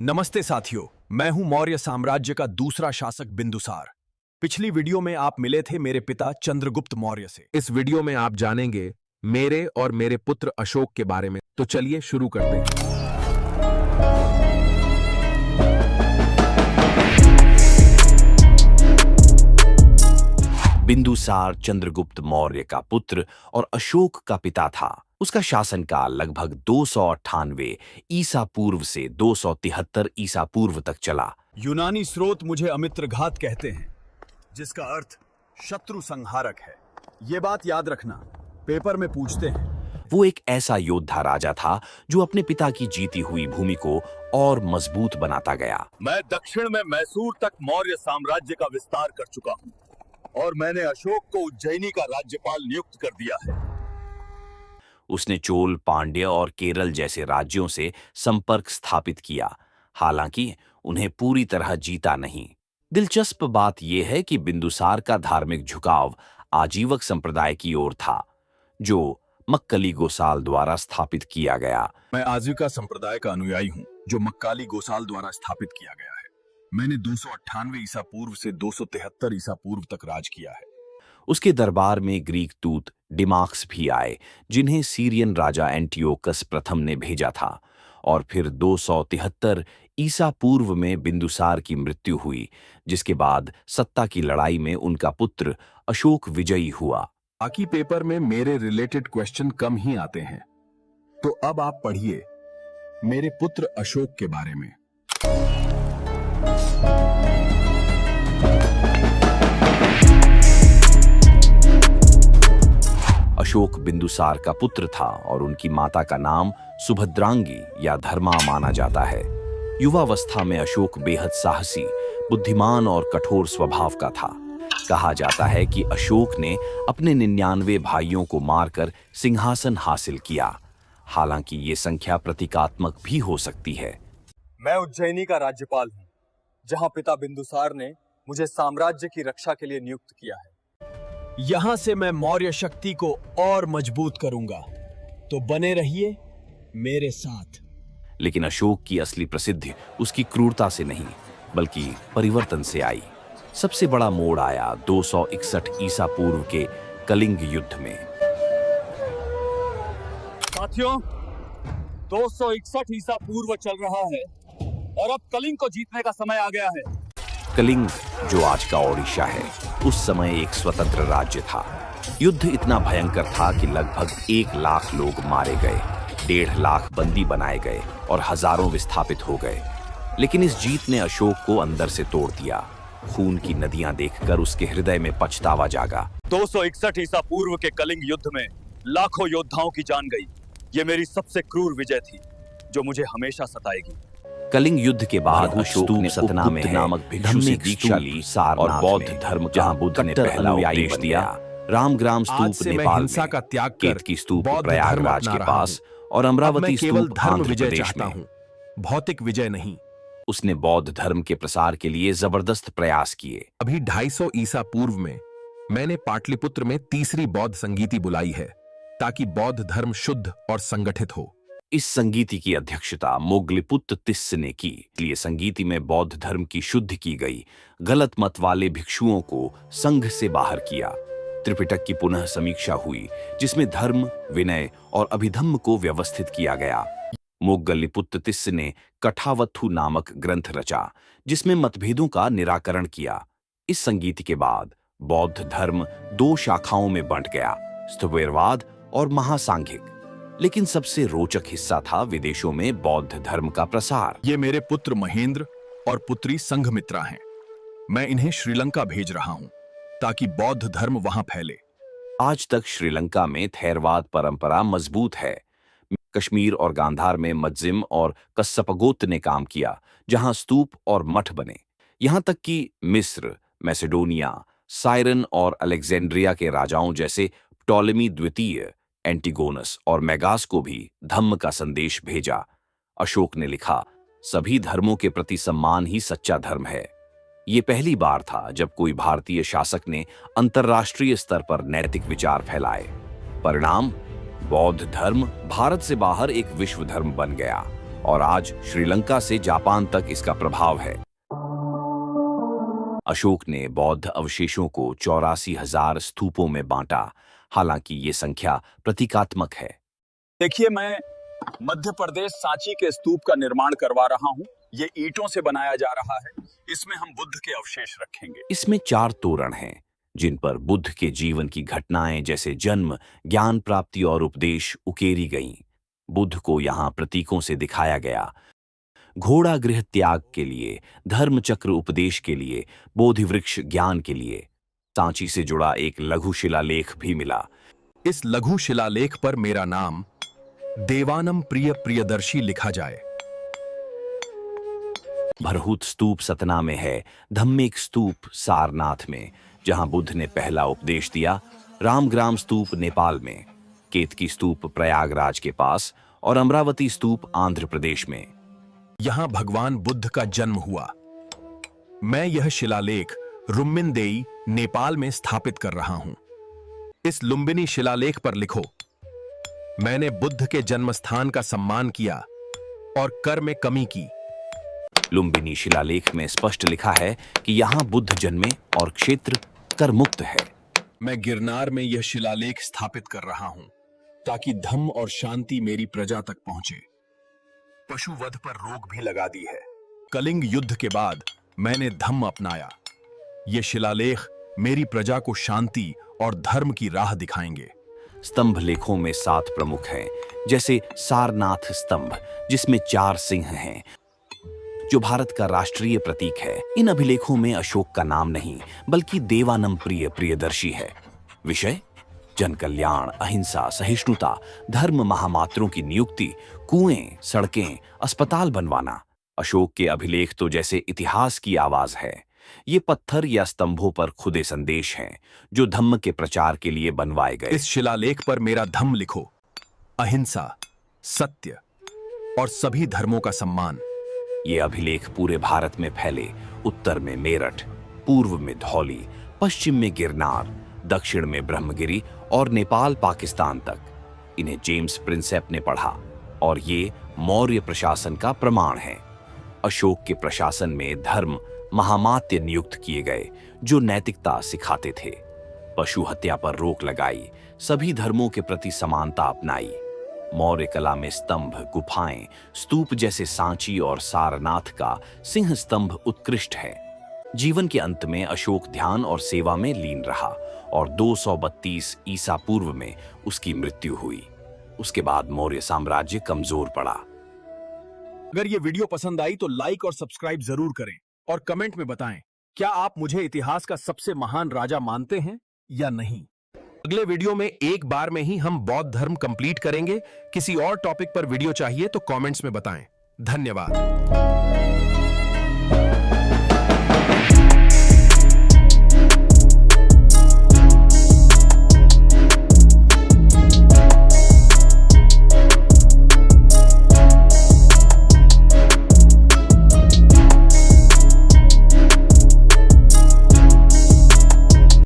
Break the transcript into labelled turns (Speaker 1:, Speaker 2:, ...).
Speaker 1: नमस्ते साथियों, मैं हूं मौर्य साम्राज्य का दूसरा शासक बिंदुसार। पिछली वीडियो में आप मिले थे मेरे पिता चंद्रगुप्त मौर्य से।
Speaker 2: इस वीडियो में आप जानेंगे मेरे और मेरे पुत्र अशोक के बारे में। तो चलिए शुरू करते हैं।
Speaker 3: बिंदुसार चंद्रगुप्त मौर्य का पुत्र और अशोक का पिता था। उसका शासनकाल लगभग 298 ईसा पूर्व से 273 ईसा पूर्व तक चला।
Speaker 1: यूनानी स्रोत मुझे अमित्रघात कहते हैं, जिसका अर्थ शत्रु संहारक है। ये बात याद रखना, पेपर में पूछते हैं।
Speaker 3: वो एक ऐसा योद्धा राजा था जो अपने पिता की जीती हुई भूमि को और मजबूत बनाता गया।
Speaker 4: मैं दक्षिण में मैसूर तक मौर्य साम्राज्य का विस्तार कर चुका हूँ और मैंने अशोक को उज्जैनी का राज्यपाल नियुक्त कर दिया है।
Speaker 3: उसने चोल, पांड्य और केरल जैसे राज्यों से संपर्क स्थापित किया, हालांकि उन्हें पूरी तरह जीता नहीं। दिलचस्प बात यह है कि बिंदुसार का धार्मिक झुकाव आजीवक संप्रदाय की ओर था, जो मक्कली गोसाल द्वारा स्थापित किया गया।
Speaker 1: मैं आजीविका संप्रदाय का अनुयायी हूँ, जो मक्काली गोसाल द्वारा स्थापित किया गया है। मैंने 298 ईसा पूर्व से 273 ईसा पूर्व तक राज किया है।
Speaker 3: उसके दरबार में ग्रीक दूत डिमाक्स भी आए, जिन्हें सीरियन राजा एंटियोकस प्रथम ने भेजा था, और फिर 273 ईसा पूर्व में बिंदुसार की मृत्यु हुई, जिसके बाद सत्ता की लड़ाई में उनका पुत्र अशोक विजयी हुआ।
Speaker 2: बाकी पेपर में मेरे रिलेटेड क्वेश्चन कम ही आते हैं,
Speaker 1: तो अब आप पढ़िए मेरे पुत्र अशोक के बारे में।
Speaker 3: अशोक बिंदुसार का पुत्र था और उनकी माता का नाम सुभद्रांगी या धर्मा माना जाता है। युवावस्था में अशोक बेहद साहसी, बुद्धिमान और कठोर स्वभाव का था। कहा जाता है कि अशोक ने अपने 99 भाइयों को मारकर सिंहासन हासिल किया, हालांकि ये संख्या प्रतीकात्मक भी हो सकती है।
Speaker 5: मैं उज्जैनी का राज्यपाल हूँ, जहाँ पिता बिंदुसार ने मुझे साम्राज्य की रक्षा के लिए नियुक्त किया है।
Speaker 1: यहां से मैं मौर्य शक्ति को और मजबूत करूंगा, तो बने रहिए मेरे साथ।
Speaker 3: लेकिन अशोक की असली प्रसिद्धि उसकी क्रूरता से नहीं, बल्कि परिवर्तन से आई। सबसे बड़ा मोड़ आया 261 ईसा पूर्व के कलिंग युद्ध में।
Speaker 5: साथियों, 261 ईसा पूर्व चल रहा है और अब कलिंग को जीतने का समय आ गया है।
Speaker 3: कलिंग, जो आज का ओडिशा है, उस समय एक स्वतंत्र राज्य था। युद्ध इतना भयंकर था कि लगभग 1 लाख लोग मारे गए, 1.5 लाख बंदी बनाए गए और हजारों विस्थापित हो गए। लेकिन इस जीत ने अशोक को अंदर से तोड़ दिया। खून की नदियां देखकर उसके हृदय में पछतावा जागा।
Speaker 5: 261 ईसा पूर्व के कलिंग युद्ध में लाखों योद्धाओं की जान गई। ये मेरी सबसे क्रूर विजय थी, जो मुझे हमेशा सताएगी।
Speaker 3: कलिंग युद्ध के बाद अशोक ने सतना में नामक भिक्षु से दीक्षा ली और बौद्ध धर्म का बुद्ध ने पहला उपदेश दिया। रामग्राम स्तूप नेपाल
Speaker 1: हिंसा का त्याग कर
Speaker 3: केतकी स्तूप प्रयागराज के पास और अमरावती स्तूप आंध्र प्रदेश में।
Speaker 1: भौतिक विजय नहीं।
Speaker 3: उसने बौद्ध धर्म के प्रसार के लिए जबरदस्त प्रयास किए।
Speaker 2: अभी 250 ईसा पूर्व में मैंने पाटलिपुत्र में तीसरी बौद्ध संगीति बुलाई है, ताकि बौद्ध धर्म शुद्ध और संगठित हो।
Speaker 3: इस संगीति की अध्यक्षता मोगलिपुत्त तिस्स ने की। इसलिए संगीति में बौद्ध धर्म की शुद्धि की गई। गलत मत वाले भिक्षुओं को संघ से बाहर किया। त्रिपिटक की पुनः समीक्षा हुई, जिसमें धर्म, विनय और अभिधम्म को व्यवस्थित किया गया। मोगलिपुत्त तिस्स ने कठावत्थु नामक ग्रंथ रचा, जिसमें मतभेदों का निराकरण किया। इस संगीति के बाद बौद्ध धर्म 2 शाखाओं में बंट गया, स्थविरवाद और महासांघिक। लेकिन सबसे रोचक हिस्सा था विदेशों में बौद्ध धर्म का प्रसार।
Speaker 1: ये मेरे पुत्र महेंद्र और पुत्री संघमित्रा हैं। मैं इन्हें श्रीलंका भेज रहा हूं, ताकि बौद्ध धर्म वहां फैले।
Speaker 3: आज तक श्रीलंका में थेरवाद परंपरा मजबूत है। कश्मीर और गांधार में मज्जिम और कस्सपगोत ने काम किया, जहां स्तूप और मठ बने। यहां तक कि मिस्र, मैसेडोनिया, साइरन और अलेक्जेंड्रिया के राजाओं जैसे टॉलेमी द्वितीय, एंटिगोनस और मेगास को भी धम्म का संदेश भेजा। अशोक ने लिखा, सभी धर्मों के प्रति सम्मान ही सच्चा धर्म है। ये पहली बार था जब कोई भारतीय शासक ने अंतर्राष्ट्रीय स्तर पर नैतिक विचार फैलाए। परिणाम, बौद्ध धर्म भारत से बाहर एक विश्व धर्म बन गया। और आज श्रीलंका से जापान तक इसका प्रभाव है। अशोक ने बौद्ध अवशेषों को 84,000 स्तूपों में बांटा। हालांकि ये संख्या प्रतीकात्मक है।
Speaker 1: देखिए, मैं मध्य प्रदेश सांची के स्तूप का निर्माण करवा रहा हूँ। ये ईंटों से बनाया जा रहा है। इसमें हम बुद्ध के अवशेष रखेंगे।
Speaker 3: इसमें 4 तोरण हैं जिन पर बुद्ध के जीवन की घटनाएं जैसे जन्म, ज्ञान प्राप्ति और उपदेश उकेरी गईं। बुद्ध को यहाँ प्रतीकों से दिखाया गया। घोड़ा गृह त्याग के लिए, धर्म चक्र उपदेश के लिए, बोधि वृक्ष ज्ञान के लिए। सांची से जुड़ा एक लघु शिलालेख भी मिला।
Speaker 2: इस लघु शिलालेख पर मेरा नाम देवानम प्रिय प्रियदर्शी लिखा जाए।
Speaker 3: भरहुत स्तूप सतना में है, धम्मेक स्तूप सारनाथ में जहां बुद्ध ने पहला उपदेश दिया, रामग्राम स्तूप नेपाल में, केतकी स्तूप प्रयागराज के पास और अमरावती स्तूप आंध्र प्रदेश में।
Speaker 2: यहां भगवान बुद्ध का जन्म हुआ। मैं यह शिलालेख रुम्मिनदेई नेपाल में स्थापित कर रहा हूं। इस लुम्बिनी शिलालेख पर लिखो, मैंने बुद्ध के जन्म स्थान का सम्मान किया और कर में कमी की।
Speaker 3: लुम्बिनी शिलालेख में स्पष्ट लिखा है कि यहाँ बुद्ध जन्मे और क्षेत्र कर मुक्त है।
Speaker 2: मैं गिरनार में यह शिलालेख स्थापित कर रहा हूं ताकि धम्म और शांति मेरी प्रजा तक पहुंचे। पशुवध पर रोक भी लगा दी है। कलिंग युद्ध के बाद मैंने धम्म अपनाया। ये शिलालेख मेरी प्रजा को शांति और धर्म की राह दिखाएंगे।
Speaker 3: स्तंभ लेखों में 7 प्रमुख हैं, जैसे सारनाथ स्तंभ जिसमें 4 सिंह हैं, जो भारत का राष्ट्रीय प्रतीक है। इन अभिलेखों में अशोक का नाम नहीं बल्कि देवानम प्रिय प्रियदर्शी है। विषय जन कल्याण, अहिंसा, सहिष्णुता, धर्म महामात्रों की नियुक्ति, कुएं, सड़कें, अस्पताल बनवाना। अशोक के अभिलेख तो जैसे इतिहास की आवाज है। ये पत्थर या स्तंभों पर खुदे संदेश हैं जो धम्म के प्रचार के लिए बनवाए गए।
Speaker 2: इस शिलालेख पर मेरा धम्म लिखो, अहिंसा, सत्य और सभी धर्मों का सम्मान।
Speaker 3: ये अभिलेख पूरे भारत में फैले। उत्तर में मेरठ, पूर्व में धौली, पश्चिम में गिरनार, दक्षिण में ब्रह्मगिरी और नेपाल पाकिस्तान तक। इन्हें जेम्स प्रिंसेप ने पढ़ा और ये मौर्य प्रशासन का प्रमाण है। अशोक के प्रशासन में धर्म महामात्य नियुक्त किए गए जो नैतिकता सिखाते थे। पशु हत्या पर रोक लगाई, सभी धर्मों के प्रति समानता अपनाई। मौर्य कला में स्तंभ, गुफाएं, स्तूप जैसे सांची और सारनाथ का सिंह स्तंभ उत्कृष्ट है। जीवन के अंत में अशोक ध्यान और सेवा में लीन रहा और 232 ईसा पूर्व में उसकी मृत्यु हुई। उसके बाद मौर्य साम्राज्य कमजोर पड़ा।
Speaker 1: अगर ये वीडियो पसंद आई तो लाइक और सब्सक्राइब जरूर करें और कमेंट में बताएं, क्या आप मुझे इतिहास का सबसे महान राजा मानते हैं या नहीं।
Speaker 2: अगले वीडियो में एक बार में ही हम बौद्ध धर्म कंप्लीट करेंगे। किसी और टॉपिक पर वीडियो चाहिए तो कमेंट्स में बताएं। धन्यवाद।